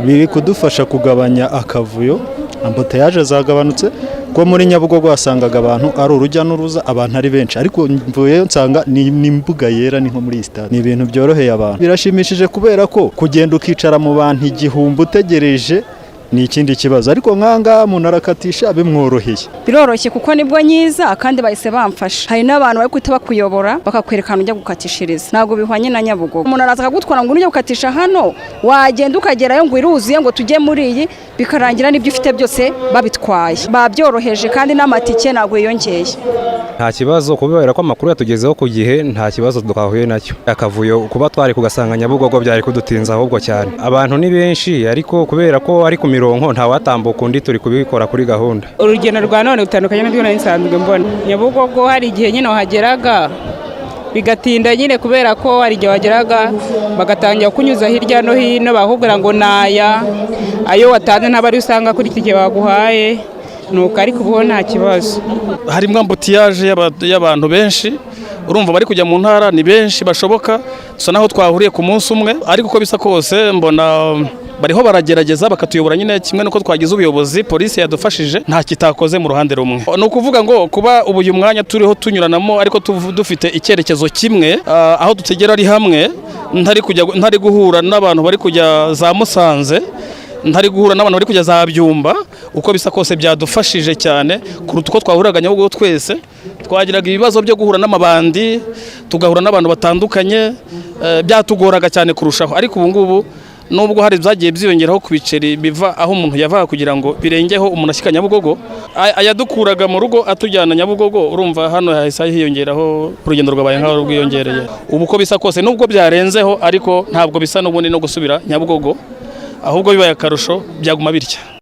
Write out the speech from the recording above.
biri kudufasha kugabanya akavuyo, amboteyaje zagabanutse ko muri Nyabugogo wasangaga abantu ari urujya n'uruza, abantu ari benshi, ariko mvuye nsanga ni imbuga yera, ni nko muri stade. Ni ibintu byoroheye abantu, birashimishije kubera ko kugenda ukicara mu bantu igihumbi utegereje ni ikindi kibazo, ariko nkanga umuntu arakatisha bimworoheye. Biroroshye kuko nibwo nyiza kandi bahise bamfasha. Hari n'abantu bari kwita bakuyobora bakakwerekana ujya gukatishiriza, ntabwo bihwanye na Nyabugogo. Umuntu araza akagutwara ngo ujye gukatisha hano, wagenda ukagerayo ngo iruzuye ngo tujye muri iyi, bikarangira n'ibyo ufite byose babitwaye. Babyoroheje kandi n'amatike ntabwo yiyongeye. Nta kibazo kubera ko amakuru yatugezeho ku gihe, nta kibazo twahuye nacyo. Akavuyo kuba twari kugasanga Nyabugogo byari kudutinza ahubwo cyane. Abantu ni benshi ariko kubera ko ari ku mirongo nta watambuka undi turi kubikora kuri gahunda. Urugendo rwa none utandukanye n'ibyo nari nsanzwe mbona. Nyabugogo hari igihe nyine wahageraga bigatinda nyine kubera ko hari igihe wageraga bagatangira kunyuza hirya no hino bahubwira ngo naya ayo watanze ntabari usanga kuri iki gihe baguhaye, nuko ariko ubu nta kibazo. Harimo ambutiyaje y'abantu benshi, urumva bari kujya mu ntara ni benshi bashoboka, dusa naho twahuriye ku munsi umwe, ariko uko bisa kose mbona bariho baragerageza bakatuyobora nyine kimwe nuko twagize ubuyobozi, polisi yadufashije nta kitakoze mu ruhande rumwe. Ni ukuvuga ngo kuba uyu mwanya turiho tunyuranamo ariko dufite icyerekezo kimwe, aho dutegera ari hamwe, ntari guhura n'abantu bari kujya za Musanze, ntari guhura n'abantu bari kujya za Byumba, uko bisa kose byadufashije cyane kuruta uko twahuraga Nyabugogo twese. Twagiraga ibibazo byo guhura n'amabandi, tugahura n'abantu batandukanye, byatugoraga cyane kurushaho, ariko ubu ngubu nubwo hari byagiye byiyongeraho ku biceri biva aho umuntu yavaga kugira ngo birengeho umuntu ashyika Nyabugogo, ayadukuraga mu rugo atujyana Nyabugogo, urumva hano hahise hiyongeraho urugendo rwabaye nkaho rwiyongereye. Ubu uko bisa kose nubwo byarenzeho ariko ntabwo bisa n'ubundi no gusubira Nyabugogo, ahubwo bibaye akarusho byaguma bitya.